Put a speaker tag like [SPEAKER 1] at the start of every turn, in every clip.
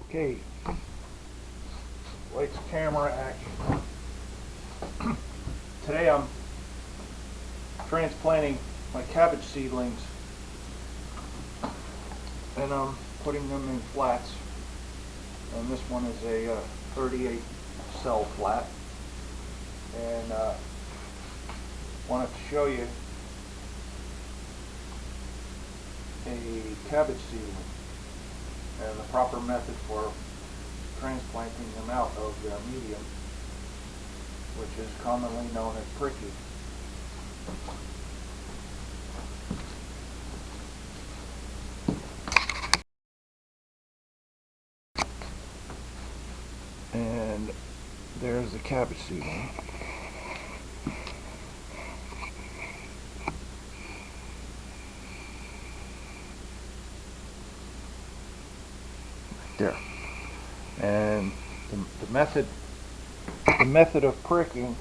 [SPEAKER 1] Okay, lights, camera, action. Today I'm transplanting my cabbage seedlings, and I'm putting them in flats. And this one is a 38 cell flat, and wanted to show you a cabbage seedling and the proper method for transplanting them out of their medium, which is commonly known as pricking. And there's the cabbage seedling. Right there. And the method of pricking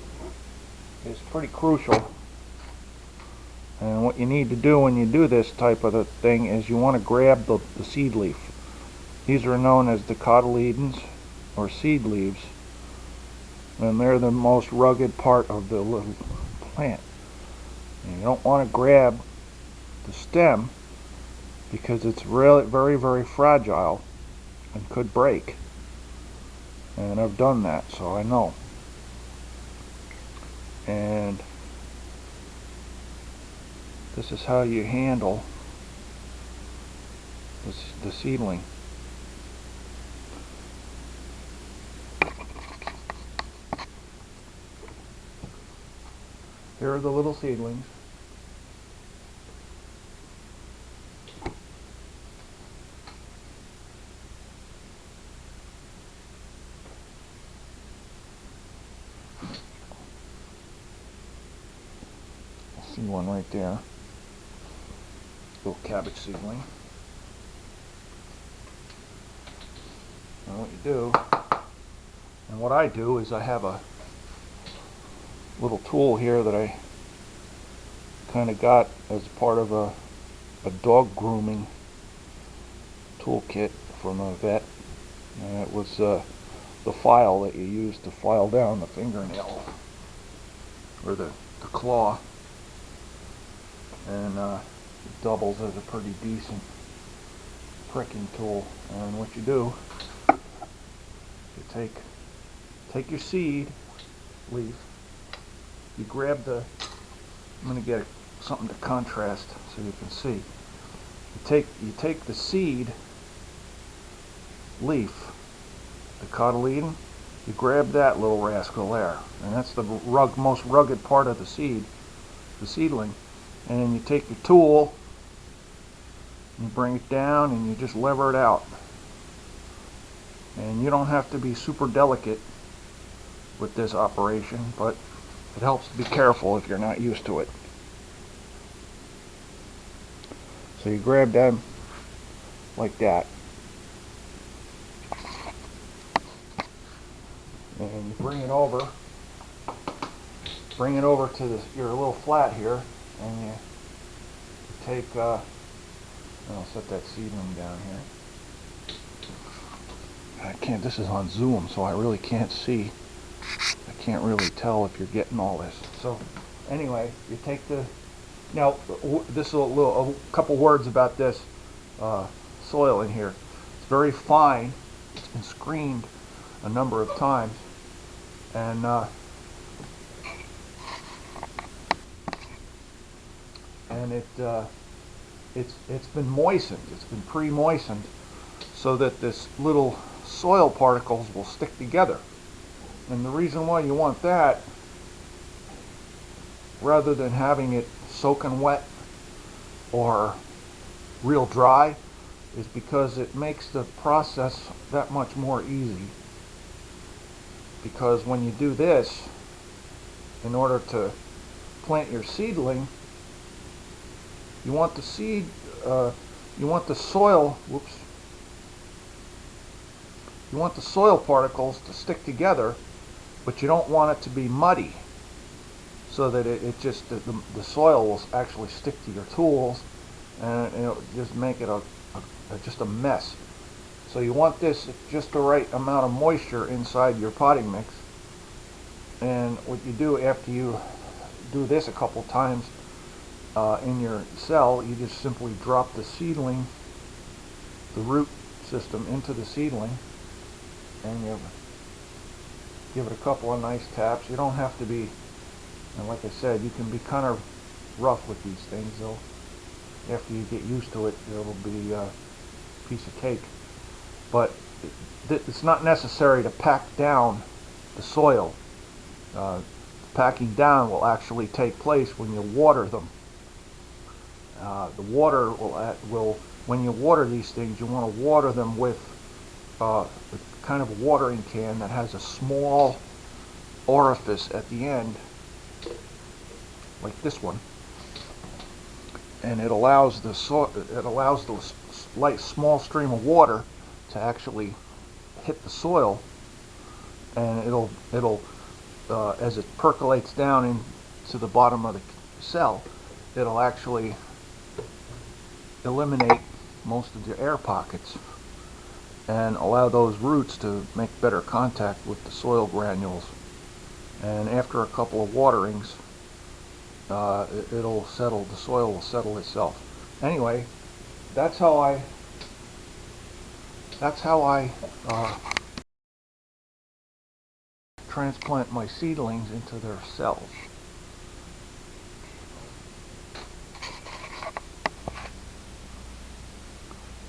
[SPEAKER 1] is pretty crucial. And what you need to do when you do this type of a thing is you want to grab the seed leaf. These are known as dicotyledons, or seed leaves, and they're the most rugged part of the little plant. And you don't want to grab the stem because it's really very fragile and could break. And I've done that, so I know. And this is how you handle the seedling. Here are the little seedlings. I see one right there. Little cabbage seedling. And what you do, and what I do, is I have a little tool here that I kind of got as part of a dog grooming toolkit from a vet, and it was the file that you use to file down the fingernail or the claw, and it doubles as a pretty decent pricking tool. And what you do, you take your seed leaf, you grab I'm going to get something to contrast so you can see. You take the seed leaf, the cotyledon, you grab that little rascal there, and that's the most rugged part of the seedling. And then you take your tool, you bring it down, and you just lever it out. And you don't have to be super delicate with this operation, but it helps to be careful if you're not used to it. So you grab them like that, and you bring it over to your little flat here, and you take I'll set that seedling down here. I can't, this is on Zoom, so I really can't see. I can't really tell if you're getting all this. So anyway, you take now this is a couple words about this soil in here. It's very fine. It's been screened a number of times, and it's been moistened. It's been pre-moistened so that this little soil particles will stick together. And the reason why you want that, rather than having it soaking wet or real dry, is because it makes the process that much more easy. Because when you do this, in order to plant your seedling, you want the soil particles to stick together, but you don't want it to be muddy, so that the soil will actually stick to your tools, and it'll just make it just a mess. So you want this just the right amount of moisture inside your potting mix. And what you do after you do this a couple times in your cell, you just simply drop the seedling, the root system, into the seedling, and you give it a couple of nice taps. You don't have to be, and like I said, you can be kind of rough with these things. After you get used to it, it'll be a piece of cake. But it's not necessary to pack down the soil. Packing down will actually take place when you water them. The water will, when you water these things, you want to water them with kind of a watering can that has a small orifice at the end, like this one, and it allows the light small stream of water to actually hit the soil, and it'll as it percolates down into the bottom of the cell, it'll actually eliminate most of the air pockets and allow those roots to make better contact with the soil granules. And after a couple of waterings, it'll settle, the soil will settle itself. Anyway, that's how I transplant my seedlings into their cells.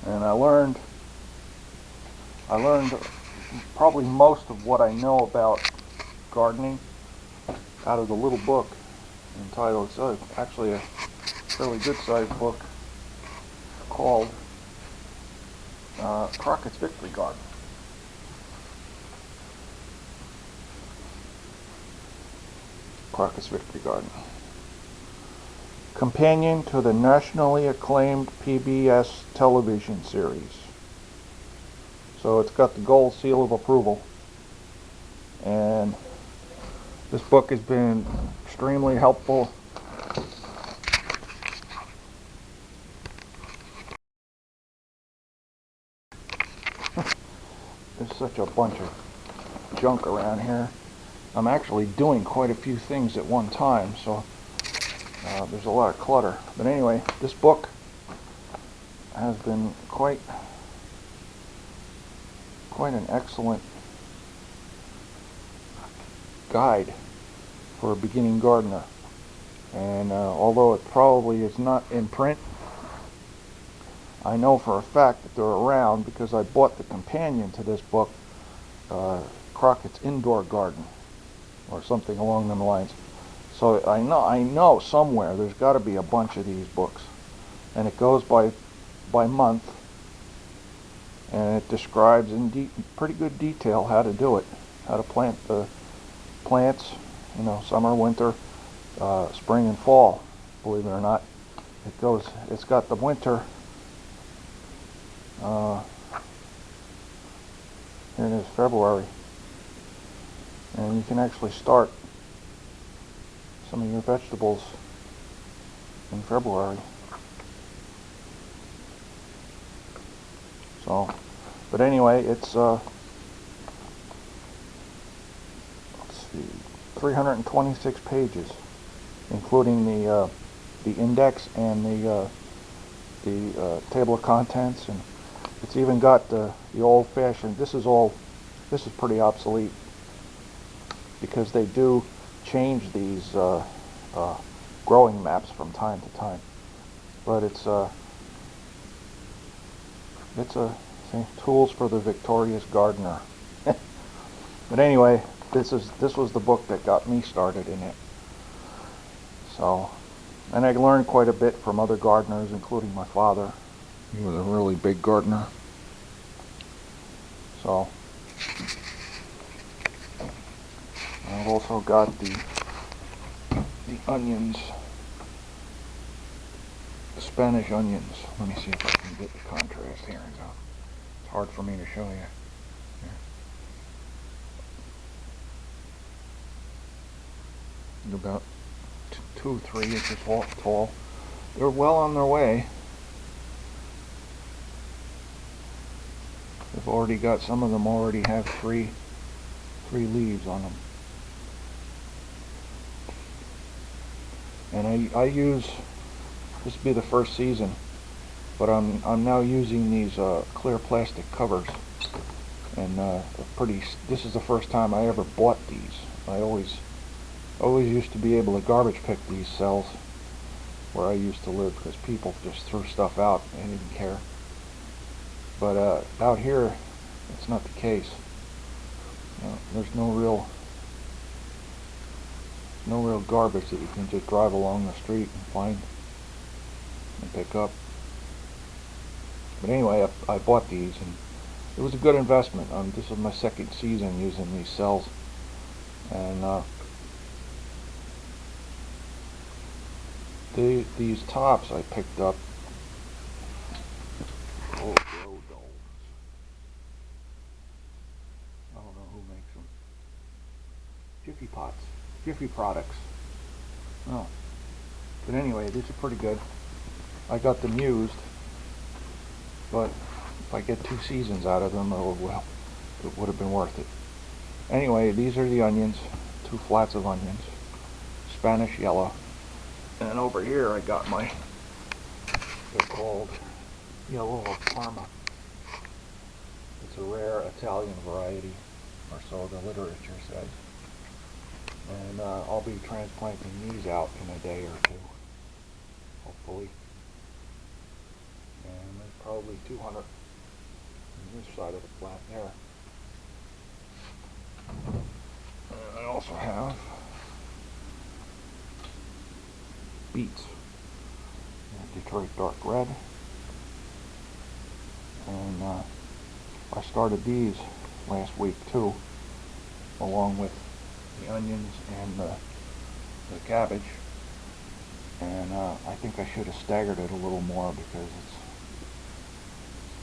[SPEAKER 1] And I learned probably most of what I know about gardening out of the little book entitled, it's actually a fairly good sized book, called Crockett's Victory Garden. Crockett's Victory Garden. Companion to the nationally acclaimed PBS television series. So it's got the gold seal of approval, and this book has been extremely helpful. There's such a bunch of junk around here. I'm actually doing quite a few things at one time, so there's a lot of clutter. But anyway, this book has been quite an excellent guide for a beginning gardener. And although it probably is not in print, I know for a fact that they're around because I bought the companion to this book, Crockett's Indoor Garden, or something along them lines. So I know somewhere there's got to be a bunch of these books, and it goes by month, and it describes in pretty good detail how to do it, how to plant the plants, you know, summer, winter, spring, and fall. Believe it or not, it's got the winter. Here it is, February, and you can actually start some of your vegetables in February. So, but anyway, it's let's see, 326 pages, including the index and the table of contents, and it's even got the old-fashioned. This is pretty obsolete because they do change these growing maps from time to time. But it's tools for the victorious gardener. But anyway, this was the book that got me started in it. So, and I learned quite a bit from other gardeners, including my father. He was a really big gardener. So, I've also got the onions, the Spanish onions. Let me see if I can get the contrast here. It's hard for me to show you. They're about 2-3 inches tall. They're well on their way. already got, some of them already have three leaves on them. And I use, this will be the first season, but I'm now using these clear plastic covers, and this is the first time I ever bought these. I always used to be able to garbage pick these cells where I used to live, because people just threw stuff out and didn't care. But out here, it's not the case. There's no real garbage that you can just drive along the street and find and pick up. But anyway, I bought these, and it was a good investment. This is my second season using these cells, and these tops I picked up. Oh, I don't know who makes them. Jiffy Pots, Jiffy Products. Oh, but anyway, these are pretty good. I got them used, but if I get 2 seasons out of them, it would have been worth it. Anyway, these are the onions, 2 flats of onions, Spanish yellow, and over here I got they're called Yellow of Parma. It's a rare Italian variety, or so the literature says. And I'll be transplanting these out in a day or 2, hopefully. And there's probably 200 on this side of the plant there. And I also have beets, Detroit dark red, and I started these last week too, along with the onions and the cabbage, and I think I should have staggered it a little more, because it's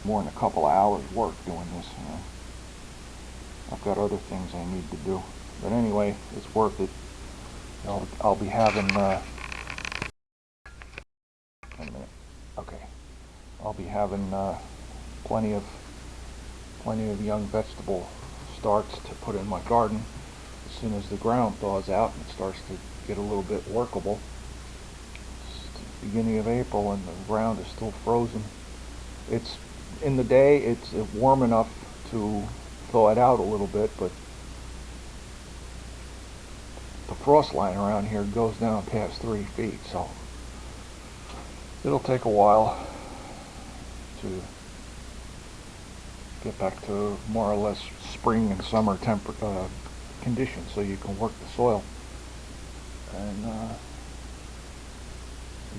[SPEAKER 1] more than a couple of hours work doing this. I've got other things I need to do, but anyway, it's worth it. I'll be having wait a minute. Okay, I'll be having plenty of young vegetable starts to put in my garden as soon as the ground thaws out and it starts to get a little bit workable. It's the beginning of April and the ground is still frozen. It's in the day, it's warm enough to thaw it out a little bit, but the frost line around here goes down past 3 feet, so it'll take a while to get back to more or less spring and summer conditions, so you can work the soil. And I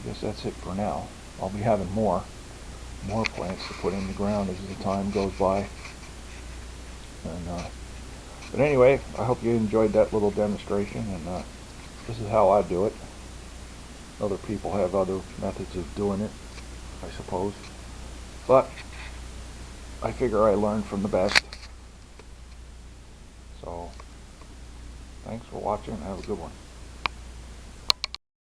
[SPEAKER 1] guess that's it for now. I'll be having more plants to put in the ground as the time goes by. And but anyway, I hope you enjoyed that little demonstration, and this is how I do it. Other people have other methods of doing it, I suppose, but I figure I learned from the best. So thanks for watching. Have a good one.